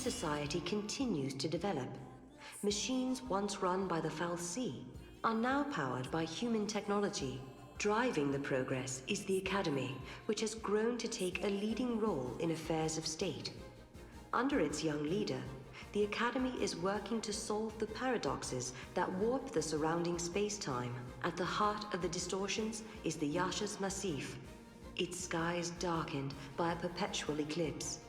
society continues to develop. Machines once run by the XIII are now powered by human technology. Driving the progress is the Academy, which has grown to take a leading role in affairs of state. Under its young leader, the Academy is working to solve the paradoxes that warp the surrounding space-time. At the heart of the distortions is the Yasha's Massif, its skies darkened by a perpetual eclipse.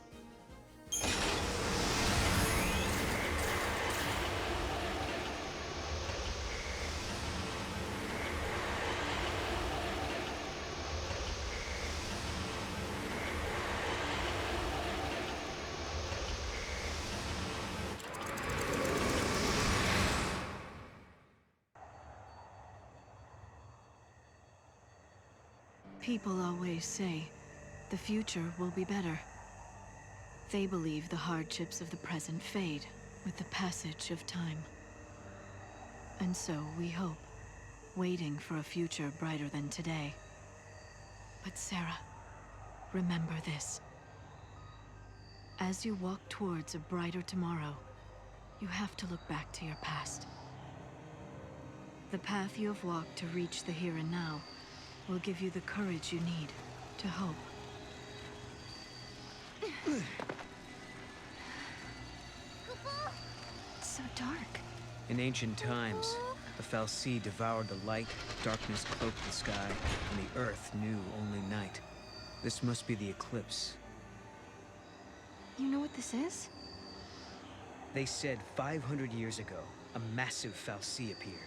People always say, the future will be better. They believe the hardships of the present fade with the passage of time. And so we hope, waiting for a future brighter than today. But Sarah, remember this. As you walk towards a brighter tomorrow, you have to look back to your past. The path you have walked to reach the here and now will give you the courage you need to hope. It's so dark. In ancient times, the XIII devoured the light, darkness cloaked the sky, and the earth knew only night. This must be the eclipse. You know what this is? They said 500 years ago, a massive XIII appeared.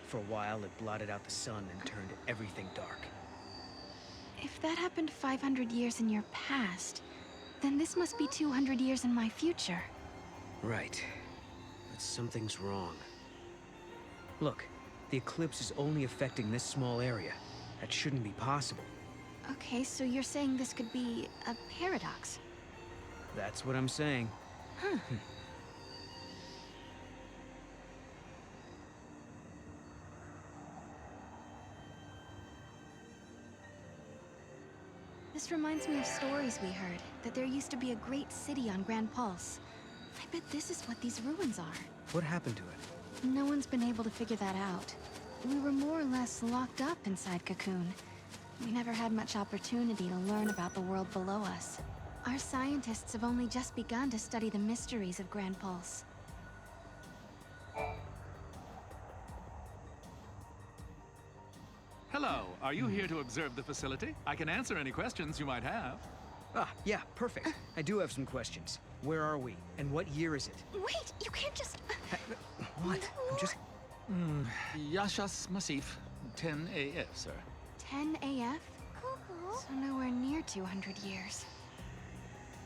For a while, it blotted out the sun and turned everything dark. If that happened 500 years in your past, then this must be 200 years in my future. Right. But something's wrong. Look, the eclipse is only affecting this small area. That shouldn't be possible. Okay, so you're saying this could be a paradox? That's what I'm saying. Huh. This reminds me of stories we heard, that there used to be a great city on Grand Pulse. I bet this is what these ruins are. What happened to it? No one's been able to figure that out. We were more or less locked up inside Cocoon. We never had much opportunity to learn about the world below us. Our scientists have only just begun to study the mysteries of Grand Pulse. Hello, are you here to observe the facility? I can answer any questions you might have. Ah, yeah, perfect. I do have some questions. Where are we? And what year is it? Wait, you can't just... What? No. I'm just... Yasha's Massif, 10 AF, sir. 10 AF? So nowhere near 200 years.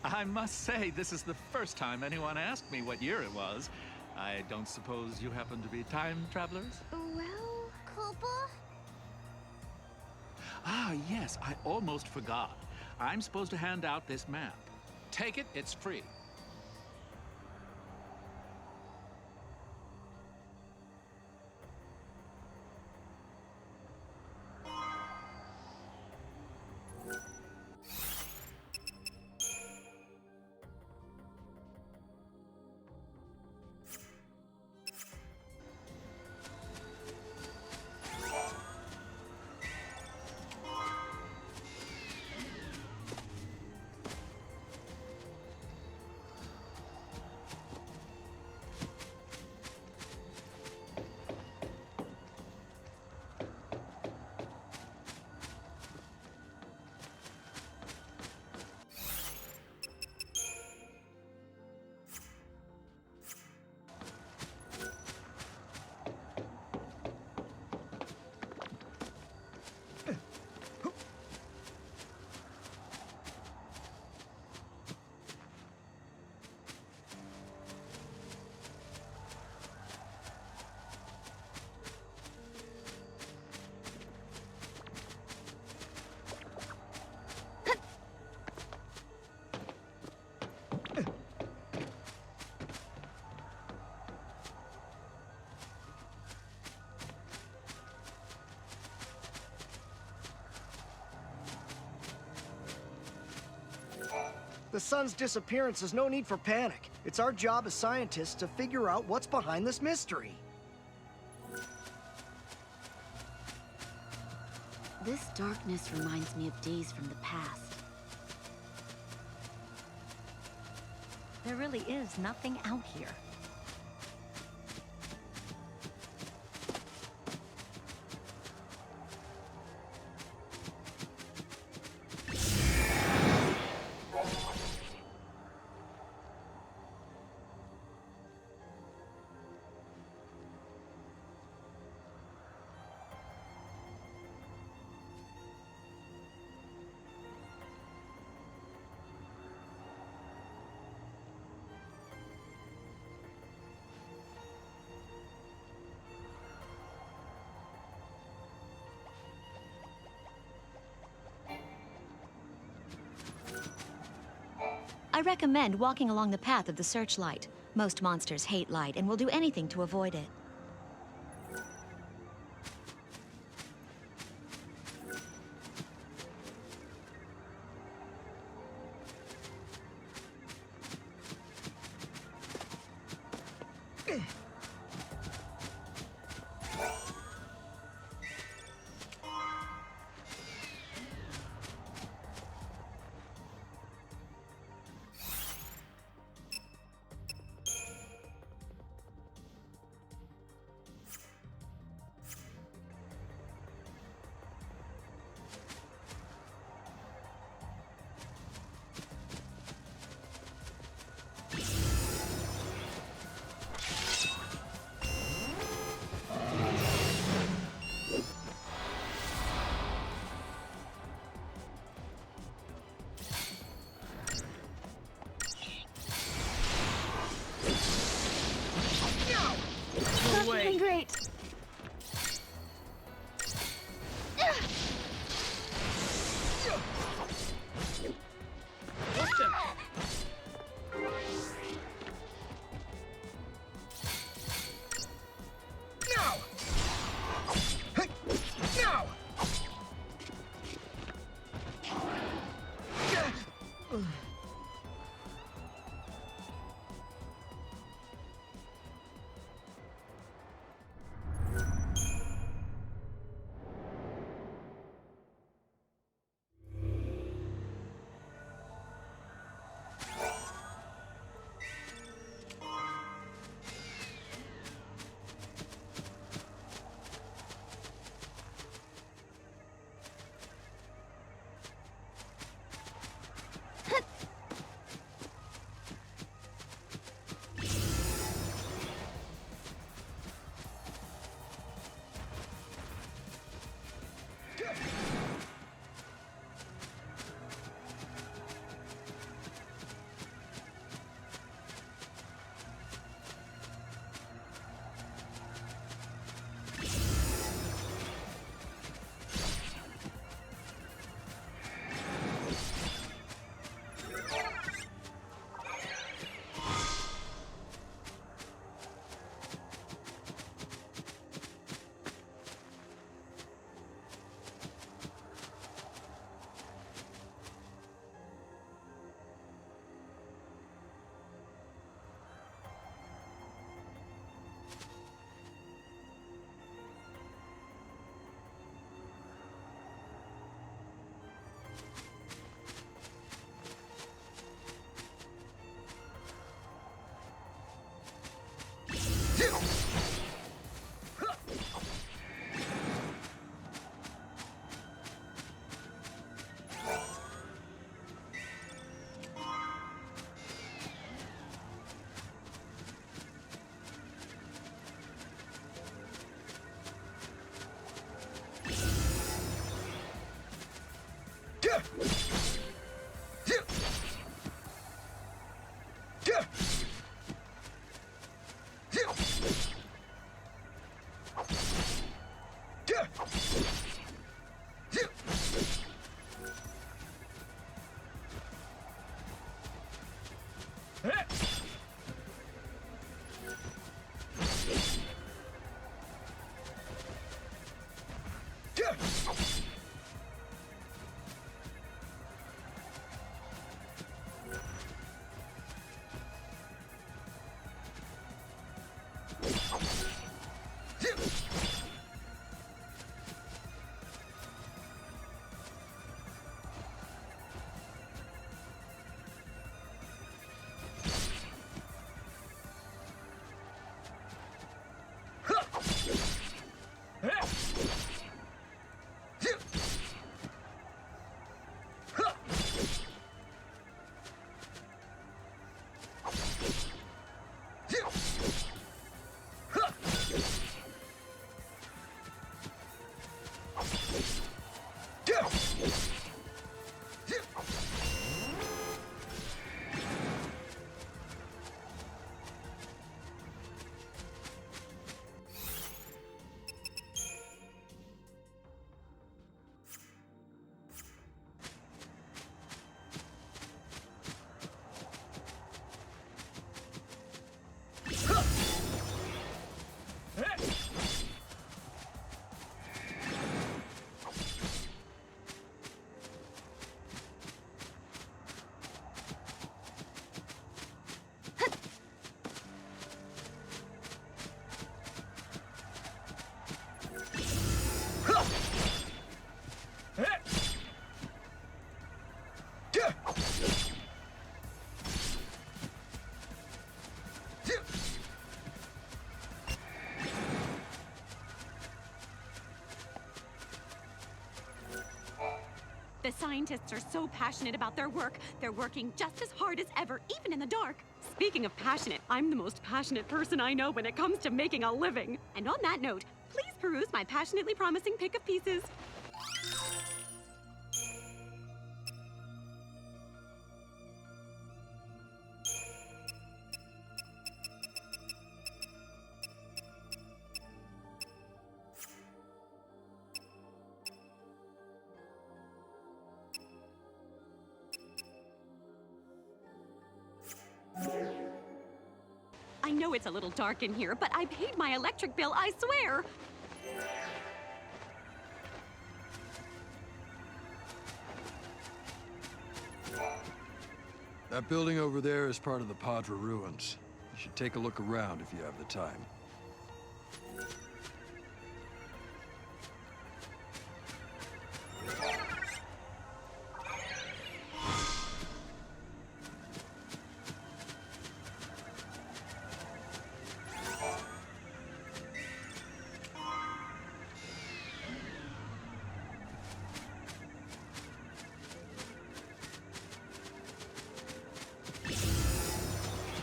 I must say, this is the first time anyone asked me what year it was. I don't suppose you happen to be time travelers? Well... Koopa? Ah, yes, I almost forgot. I'm supposed to hand out this map. Take it, it's free. The sun's disappearance is no need for panic. It's our job as scientists to figure out what's behind this mystery. This darkness reminds me of days from the past. There really is nothing out here. I recommend walking along the path of the searchlight. Most monsters hate light and will do anything to avoid it. That's looking great. scientists are so passionate about their work, they're working just as hard as ever, even in the dark. Speaking of passionate, I'm the most passionate person I know when it comes to making a living. And on that note, please peruse my passionately promising pick of pieces. I know it's a little dark in here, but I paid my electric bill, I swear! That building over there is part of the Padre ruins. You should take a look around if you have the time.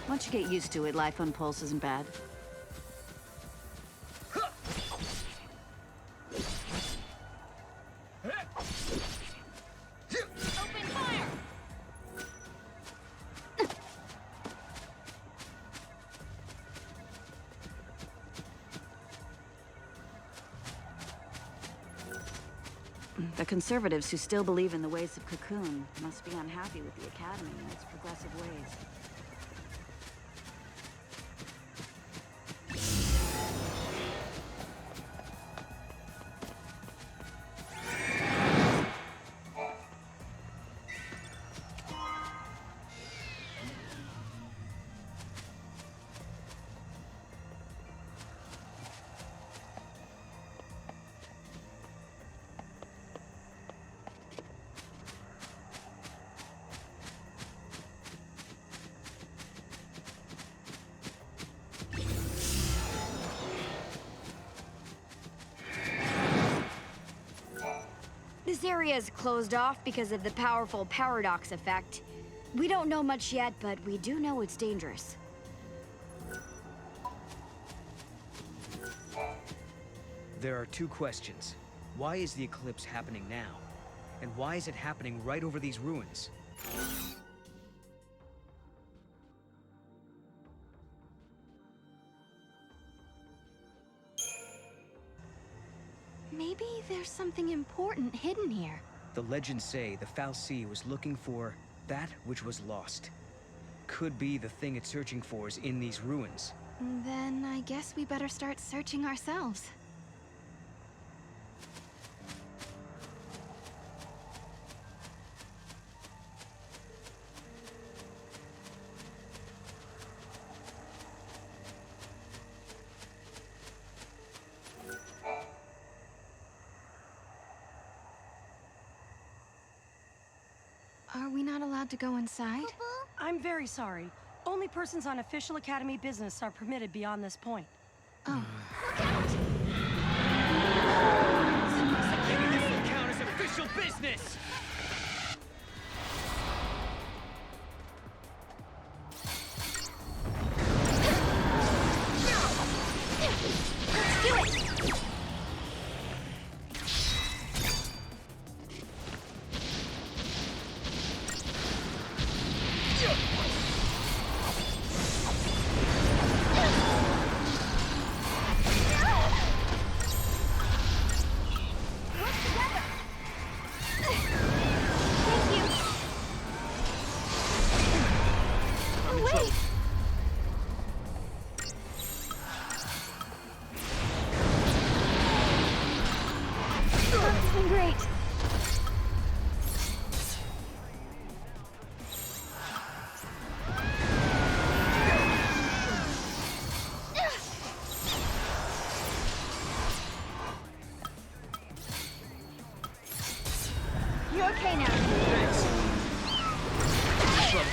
Once you get used to it, life on Pulse isn't bad. Open fire! The conservatives who still believe in the ways of Cocoon must be unhappy with the Academy and its progressive ways. This area is closed off because of the powerful paradox effect. We don't know much yet, but we do know it's dangerous. There are two questions. Why is the eclipse happening now? And why is it happening right over these ruins? Maybe there's something important hidden here. The legends say the Fal'Cie was looking for that which was lost. Could be the thing it's searching for is in these ruins. Then I guess we better start searching ourselves. Are we not allowed to go inside? I'm very sorry. Only persons on official Academy business are permitted beyond this point. Oh. Maybe this will count as official business! Great. You're okay now. Thanks. Trouble.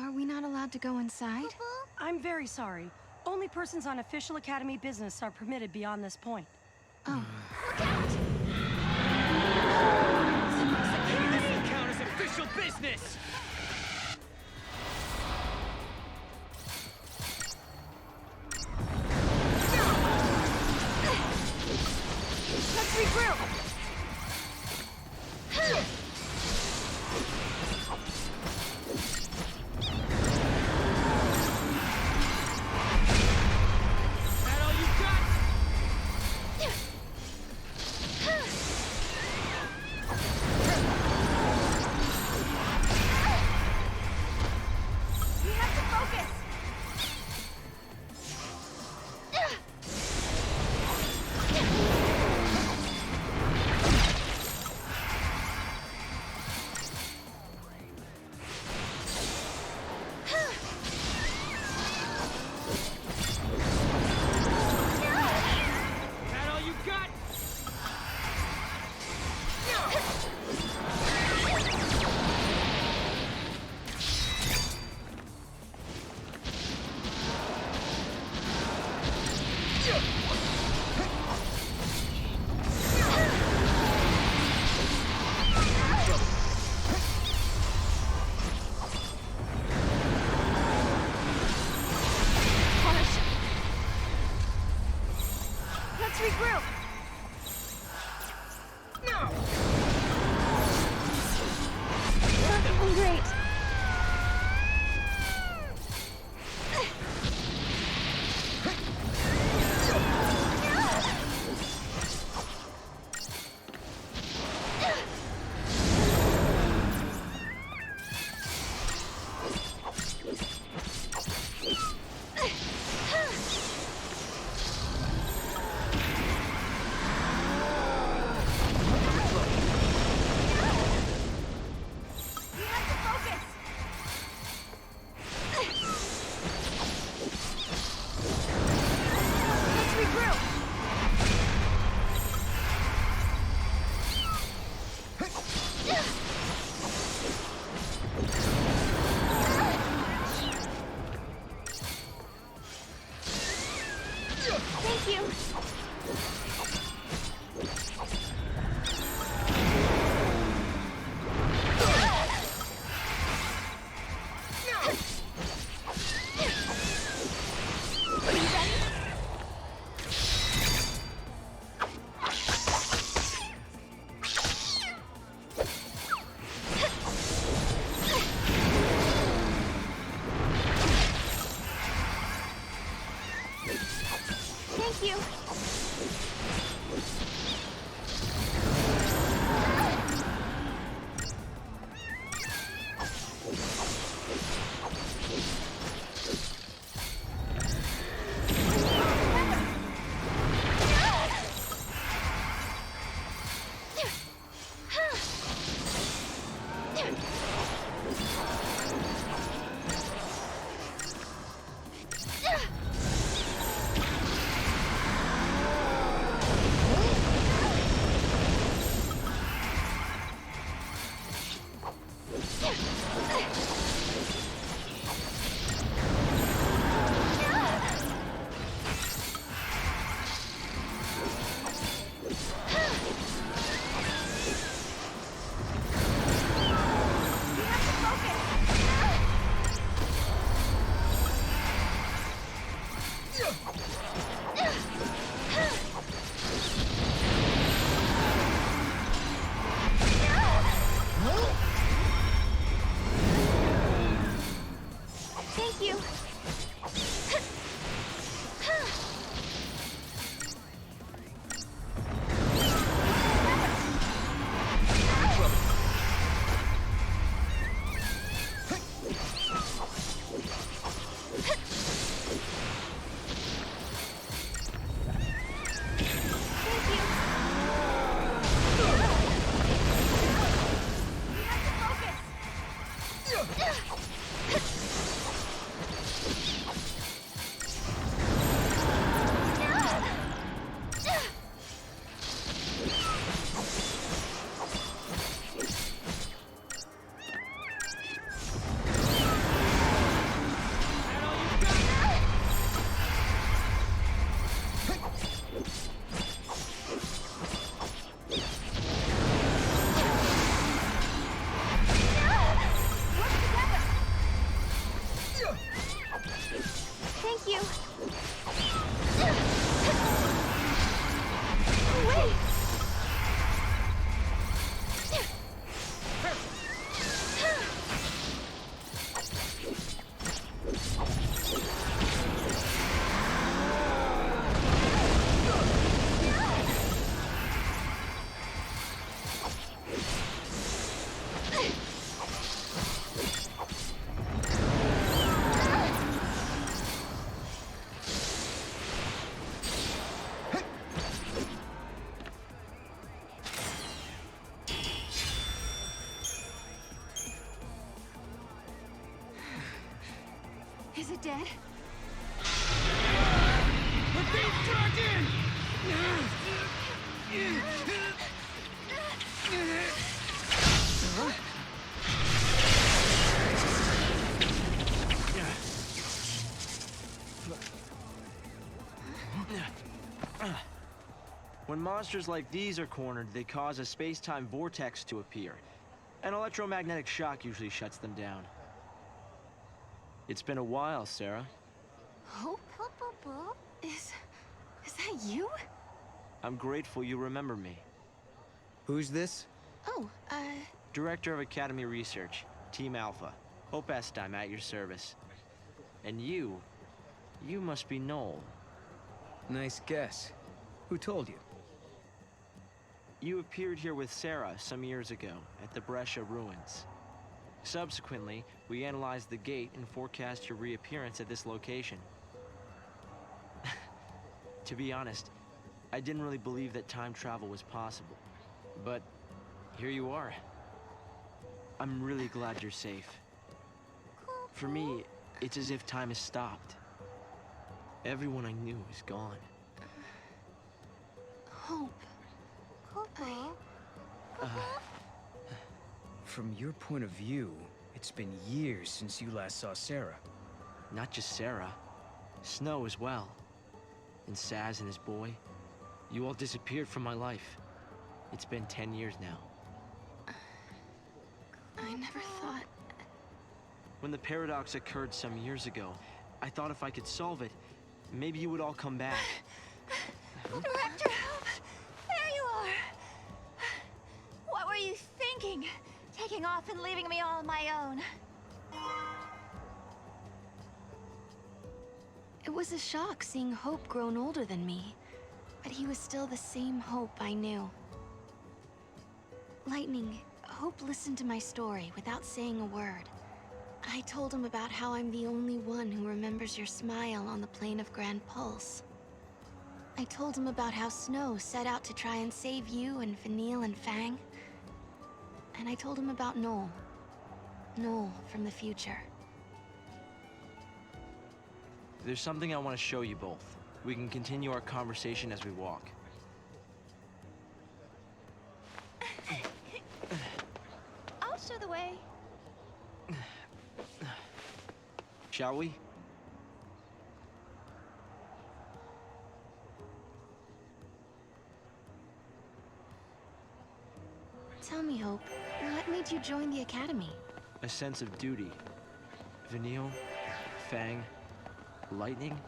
Are we not allowed to go inside? I'm very sorry. Only persons on official Academy business are permitted beyond this point. Oh. Maybe this will count as official business! Let's regroup! That all you got? We have to focus! That all you got? Let's regroup! Great. We have to focus! Let's regroup! Thank you! Are you ready? Thank you. Thank you. Thank you. Wait! Is it dead? We're being dragged in! When monsters like these are cornered, they cause a space-time vortex to appear. An electromagnetic shock usually shuts them down. It's been a while, Sarah. Hope? Is that you? I'm grateful you remember me. Who's this? Oh, Director of Academy Research, Team Alpha. Hope Est, I'm at your service. And you must be Noel. Nice guess. Who told you? You appeared here with Sarah some years ago at the Brescia ruins. Subsequently, we analyzed the gate and forecast your reappearance at this location. To be honest, I didn't really believe that time travel was possible. But here you are. I'm really glad you're safe. For me, it's as if time has stopped. Everyone I knew is gone. Hope. From your point of view, it's been years since you last saw Sarah. Not just Sarah. Snow as well. And Saz and his boy. You all disappeared from my life. It's been 10 years now. I never thought... When the paradox occurred some years ago, I thought if I could solve it, maybe you would all come back. Director Hope! There you are! What were you thinking? Taking off and leaving me all on my own. It was a shock seeing Hope grown older than me, but he was still the same Hope I knew. Lightning, Hope listened to my story without saying a word. I told him about how I'm the only one who remembers your smile on the plane of Grand Pulse. I told him about how Snow set out to try and save you and Vanille and Fang. And I told him about Noel. Noel from the future. There's something I want to show you both. We can continue our conversation as we walk. I'll show the way. Shall we? Tell me, Hope, what made you join the Academy? A sense of duty. Vanille, Fang, Lightning,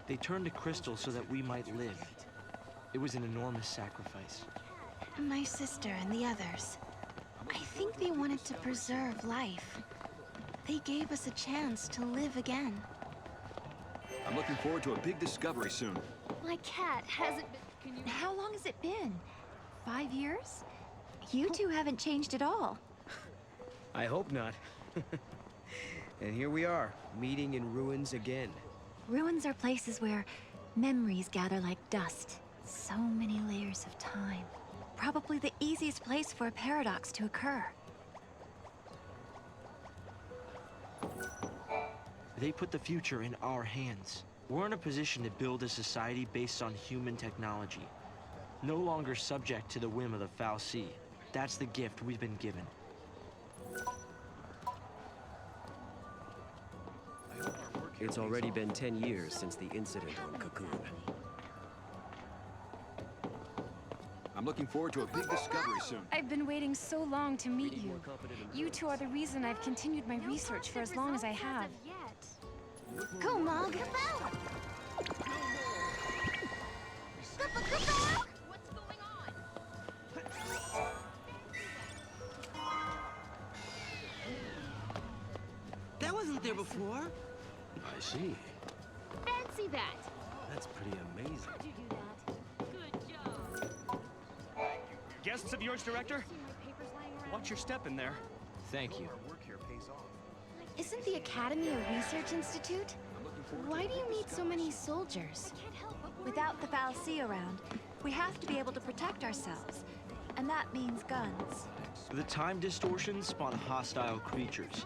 they turned to crystal so that we might live. It was an enormous sacrifice. My sister and the others. I think they wanted to preserve life. They gave us a chance to live again. I'm looking forward to a big discovery soon. My cat hasn't been... How long has it been? 5 years? You two haven't changed at all. I hope not. And here we are, meeting in ruins again. Ruins are places where memories gather like dust. So many layers of time. Probably the easiest place for a paradox to occur. They put the future in our hands. We're in a position to build a society based on human technology. No longer subject to the whim of the Foul Sea. That's the gift we've been given. It's already been 10 years since the incident on Cocoon. I'm looking forward to a big discovery soon. I've been waiting so long to meet you. You two are the reason I've continued my research for as long as I have. Go, Mog. That wasn't there before. I see. Fancy that. That's pretty amazing. How'd you do that? Good job. Guests of yours, Director? Watch your step in there. Thank you. Isn't the Academy a research institute? Why do you need so many soldiers? Without the Fal'Cie around, we have to be able to protect ourselves. And that means guns. The time distortions spawn hostile creatures.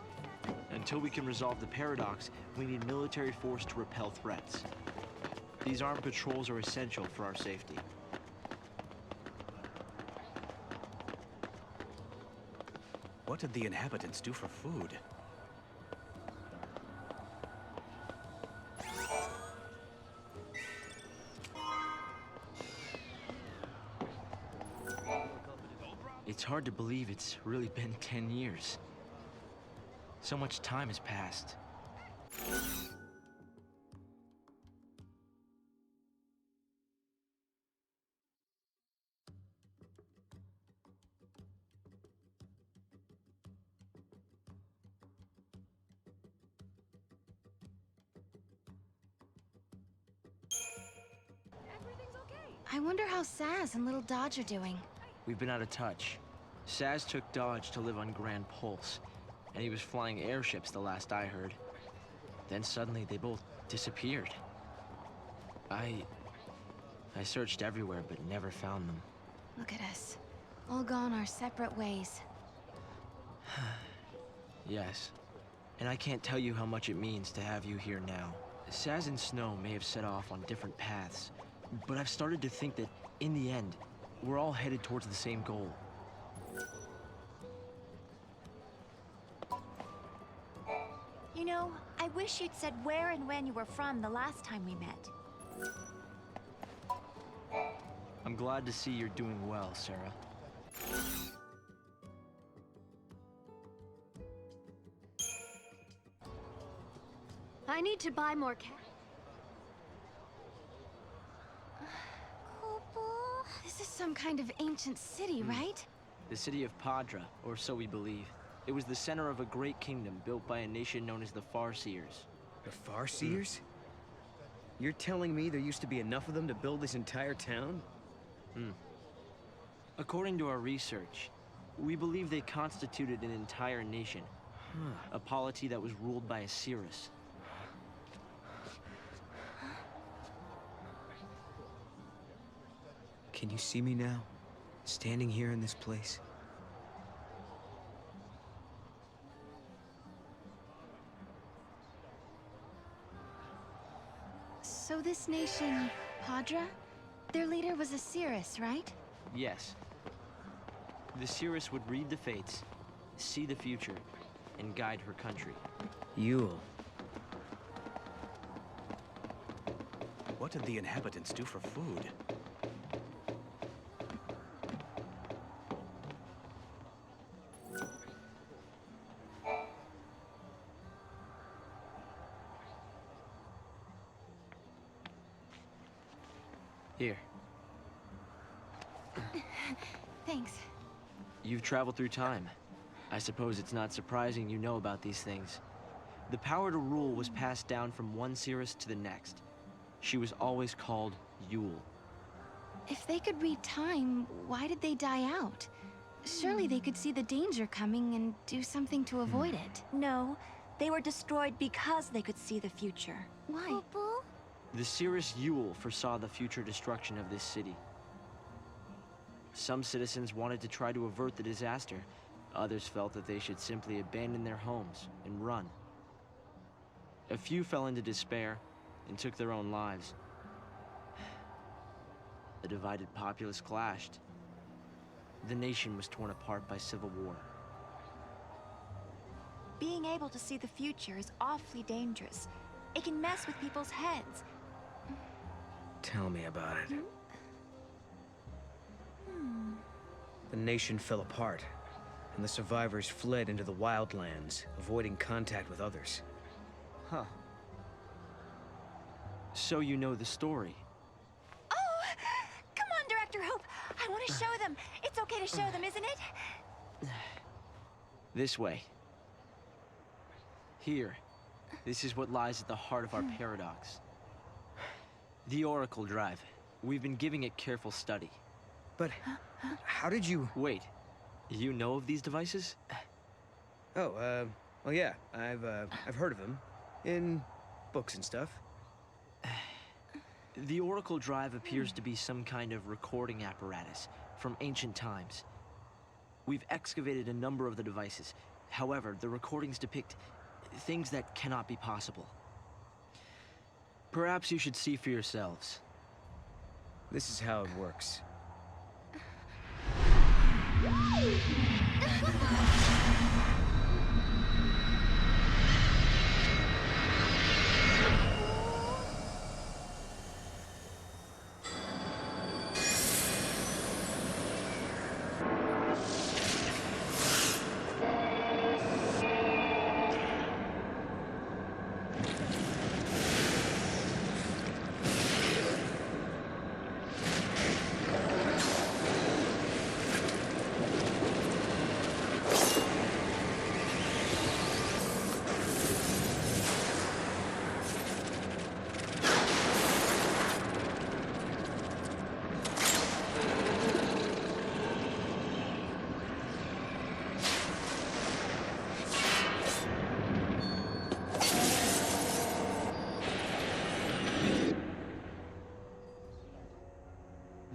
Until we can resolve the paradox, we need military force to repel threats. These armed patrols are essential for our safety. What did the inhabitants do for food? It's hard to believe it's really been 10 years. So much time has passed. I wonder how Saz and little Dodge are doing. We've been out of touch. Saz took Dodge to live on Grand Pulse, and he was flying airships the last I heard. Then suddenly they both disappeared. I searched everywhere but never found them. Look at us. All gone our separate ways. Yes. And I can't tell you how much it means to have you here now. Saz and Snow may have set off on different paths, but I've started to think that, in the end, we're all headed towards the same goal. You know, I wish you'd said where and when you were from the last time we met. I'm glad to see you're doing well, Sarah. I need to buy more This is some kind of ancient city, right? The city of Padra, or so we believe. It was the center of a great kingdom built by a nation known as the Farseers. The Farseers? You're telling me there used to be enough of them to build this entire town? According to our research, we believe they constituted an entire nation. A polity that was ruled by a Cirrus. Can you see me now? Standing here in this place? So this nation, Padra? Their leader was a Cirrus, right? Yes. The Cirrus would read the fates, see the future, and guide her country. Yule. What did the inhabitants do for food? Here. Thanks. You've traveled through time. I suppose it's not surprising you know about these things. The power to rule was passed down from one Cirrus to the next. She was always called Yule. If they could read time, why did they die out? Surely they could see the danger coming and do something to avoid it. No, they were destroyed because they could see the future. Why? The Cirrus Yule foresaw the future destruction of this city. Some citizens wanted to try to avert the disaster. Others felt that they should simply abandon their homes and run. A few fell into despair and took their own lives. The divided populace clashed. The nation was torn apart by civil war. Being able to see the future is awfully dangerous. It can mess with people's heads. Tell me about it. The nation fell apart, and the survivors fled into the wildlands, avoiding contact with others. Huh. So you know the story. Oh! Come on, Director Hope! I want to show them! It's okay to show them, isn't it? This way. Here. This is what lies at the heart of our paradox. The Oracle Drive. We've been giving it careful study. But how did you... Wait. You know of these devices? Oh, well, yeah. I've heard of them. In books and stuff. The Oracle Drive appears to be some kind of recording apparatus from ancient times. We've excavated a number of the devices. However, the recordings depict things that cannot be possible. Perhaps you should see for yourselves. This is how it works.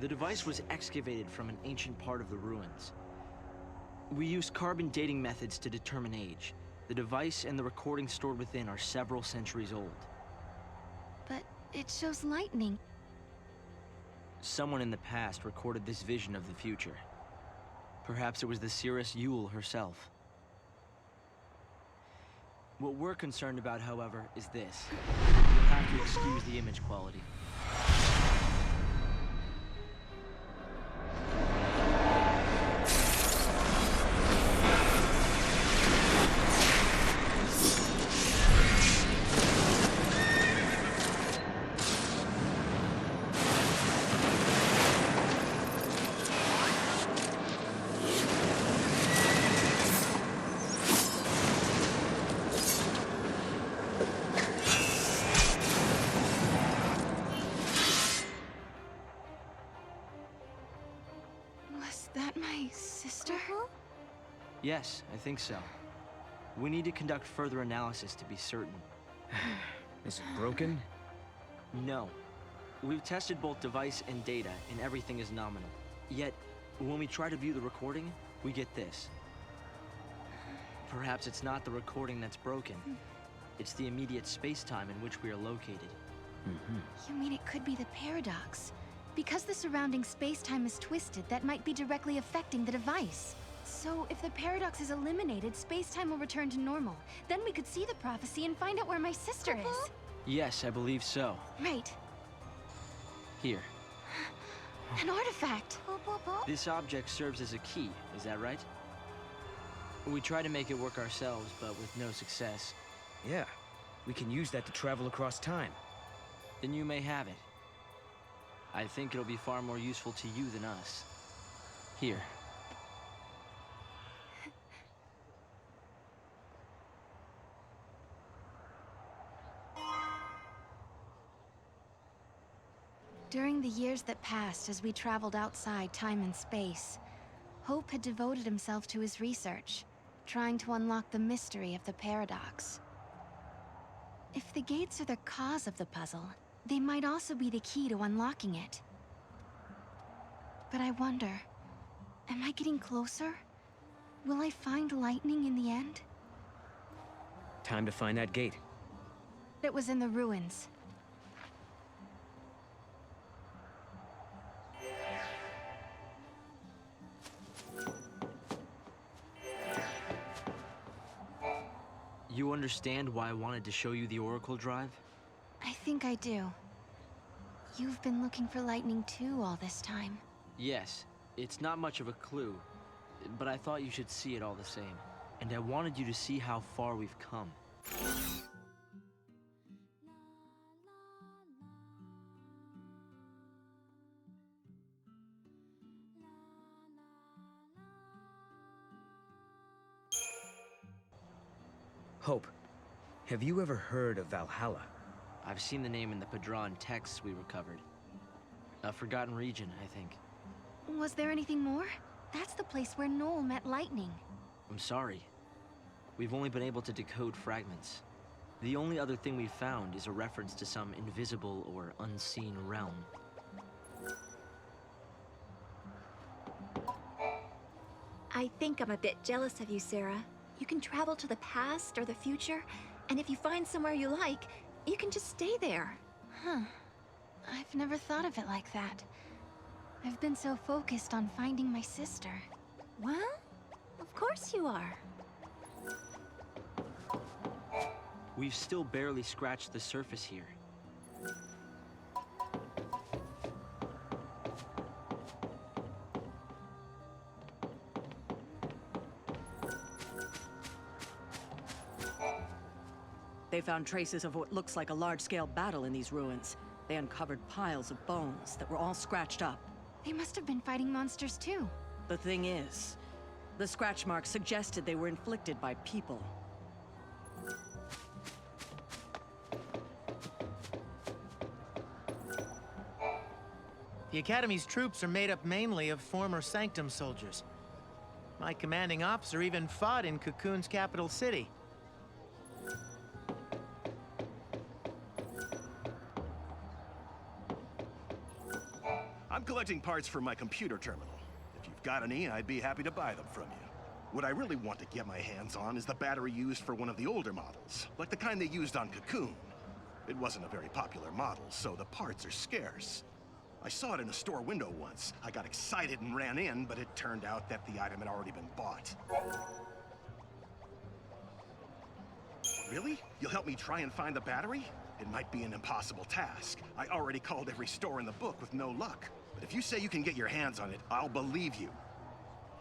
The device was excavated from an ancient part of the ruins. We used carbon dating methods to determine age. The device and the recordings stored within are several centuries old. But it shows lightning. Someone in the past recorded this vision of the future. Perhaps it was the Seeress Yule herself. What we're concerned about, however, is this. You'll have to excuse the image quality. Yes, I think so. We need to conduct further analysis to be certain. Is it broken? No. We've tested both device and data, and everything is nominal. Yet, when we try to view the recording, we get this. Perhaps it's not the recording that's broken. It's the immediate space-time in which we are located. You mean it could be the paradox? Because the surrounding space-time is twisted, that might be directly affecting the device. So, if the paradox is eliminated, space-time will return to normal. Then we could see the prophecy and find out where my sister is. Yes, I believe so. Right. Here. An artifact! This object serves as a key, is that right? We try to make it work ourselves, but with no success. Yeah. We can use that to travel across time. Then you may have it. I think it'll be far more useful to you than us. Here. During the years that passed as we traveled outside time and space, Hope had devoted himself to his research, trying to unlock the mystery of the paradox. If the gates are the cause of the puzzle, they might also be the key to unlocking it. But I wonder, am I getting closer? Will I find lightning in the end? Time to find that gate. It was in the ruins. You understand why I wanted to show you the Oracle Drive? I think I do. You've been looking for lightning too all this time. Yes, it's not much of a clue, but I thought you should see it all the same. And I wanted you to see how far we've come. Hope, have you ever heard of Valhalla? I've seen the name in the Padron texts we recovered. A forgotten region, I think. Was there anything more? That's the place where Noel met Lightning. I'm sorry. We've only been able to decode fragments. The only other thing we've found is a reference to some invisible or unseen realm. I think I'm a bit jealous of you, Sarah. You can travel to the past or the future, and if you find somewhere you like, you can just stay there. Huh. I've never thought of it like that. I've been so focused on finding my sister. Well, of course you are. We've still barely scratched the surface here. They found traces of what looks like a large-scale battle in these ruins. They uncovered piles of bones that were all scratched up. They must have been fighting monsters too. The thing is, the scratch marks suggested they were inflicted by people. The Academy's troops are made up mainly of former Sanctum soldiers. My commanding officer even fought in Cocoon's capital city. I'm collecting parts for my computer terminal. If you've got any, I'd be happy to buy them from you. What I really want to get my hands on is the battery used for one of the older models, like the kind they used on Cocoon. It wasn't a very popular model, so the parts are scarce. I saw it in a store window once. I got excited and ran in, but it turned out that the item had already been bought. Really? You'll help me try and find the battery? It might be an impossible task. I already called every store in the book with no luck. But if you say you can get your hands on it, I'll believe you.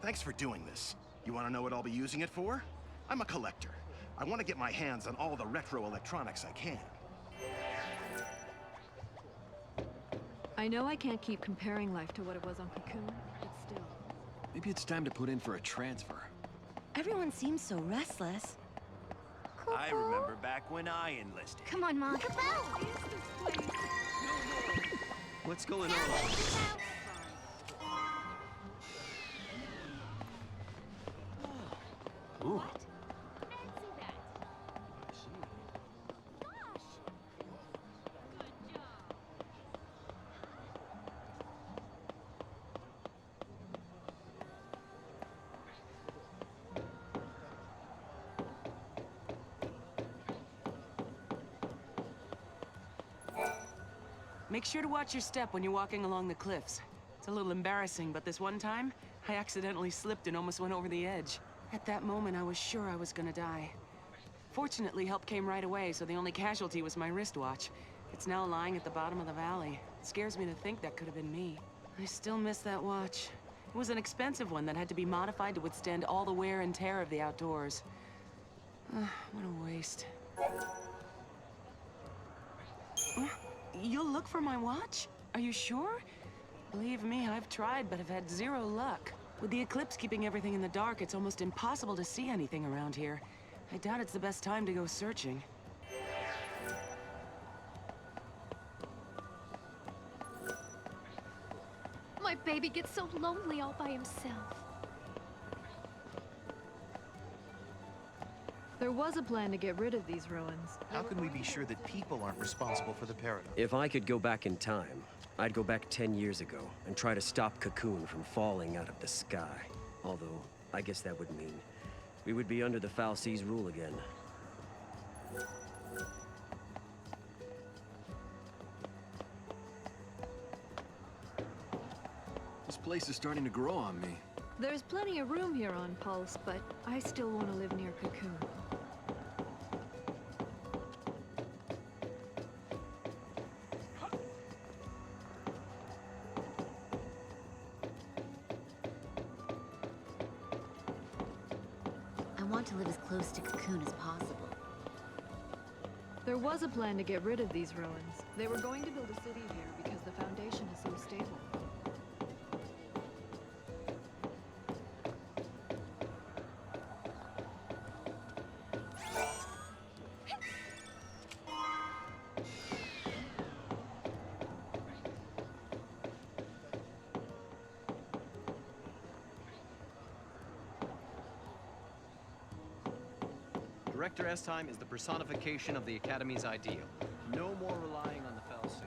Thanks for doing this. You want to know what I'll be using it for? I'm a collector. I want to get my hands on all the retro electronics I can. I know I can't keep comparing life to what it was on Cocoon, but still. Maybe it's time to put in for a transfer. Everyone seems so restless. I remember back when I enlisted. Come on, Mom. What's going on? Ooh. Make sure to watch your step when you're walking along the cliffs. It's a little embarrassing, but this one time, I accidentally slipped and almost went over the edge. At that moment, I was sure I was gonna die. Fortunately, help came right away, so the only casualty was my wristwatch. It's now lying at the bottom of the valley. It scares me to think that could have been me. I still miss that watch. It was an expensive one that had to be modified to withstand all the wear and tear of the outdoors. What a waste. You'll look for my watch? Are you sure? Believe me, I've tried, but have had zero luck. With the eclipse keeping everything in the dark, it's almost impossible to see anything around here. I doubt it's the best time to go searching. My baby gets so lonely all by himself. There was a plan to get rid of these ruins. How can we be sure that people aren't responsible for the paradox? If I could go back in time, I'd go back 10 years ago and try to stop Cocoon from falling out of the sky. Although, I guess that would mean we would be under the fal'Cie's rule again. This place is starting to grow on me. There's plenty of room here on Pulse, but I still want to live near Cocoon. I want to live as close to Cocoon as possible. There was a plan to get rid of these ruins. They were going to build a city here because the Foundation is so stable. Director Estheim is the personification of the Academy's ideal. No more relying on the Fal'Cie.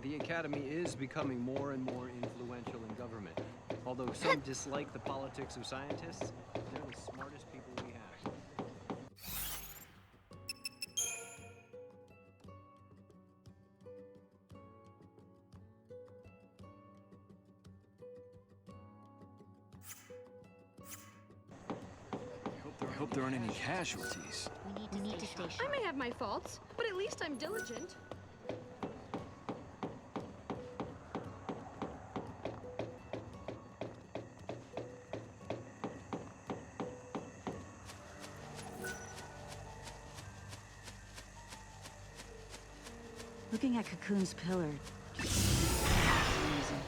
The Academy is becoming more and more influential in government. Although some dislike the politics of scientists, they're the smartest people we have. I hope there aren't any casualties. We need to stay sharp. I may have my faults, but at least I'm diligent. Looking at Cocoon's pillar. Amazing.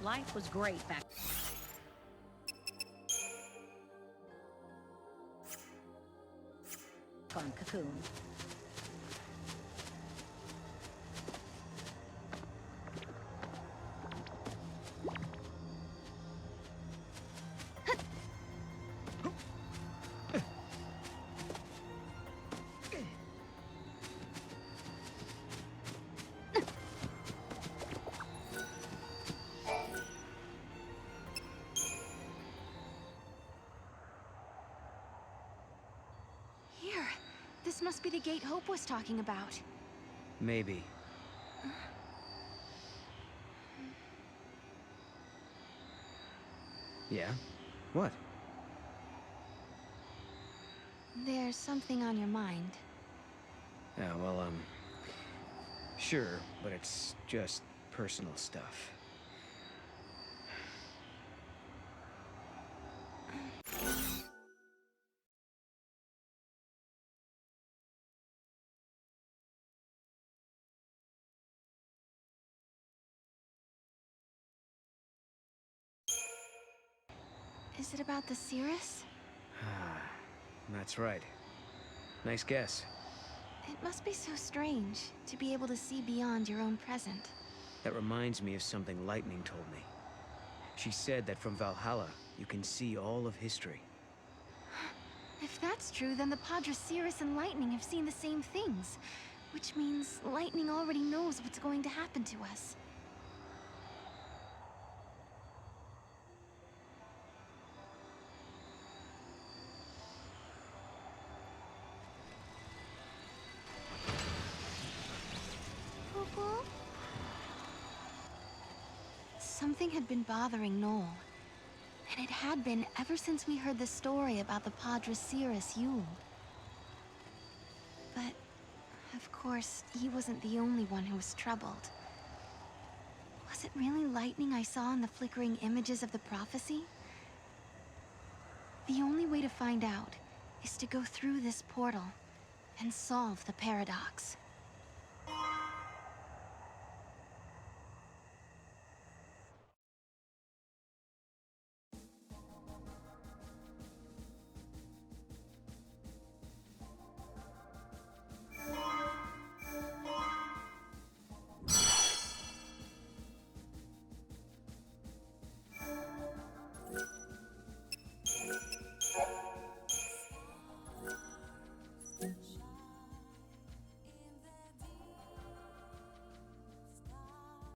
Life was great back on Cocoon. This must be the gate Hope was talking about. Maybe. Yeah? What? There's something on your mind. Yeah, well, sure, but it's just personal stuff. Is it about the Cirrus? That's right. Nice guess. It must be so strange to be able to see beyond your own present. That reminds me of something Lightning told me. She said that from Valhalla, you can see all of history. If that's true, then the Padre Cirrus and Lightning have seen the same things. Which means Lightning already knows what's going to happen to us. Something had been bothering Noel. And it had been ever since we heard the story about the Padre Cirrus Yule. But, of course, he wasn't the only one who was troubled. Was it really lightning I saw in the flickering images of the prophecy? The only way to find out is to go through this portal and solve the paradox.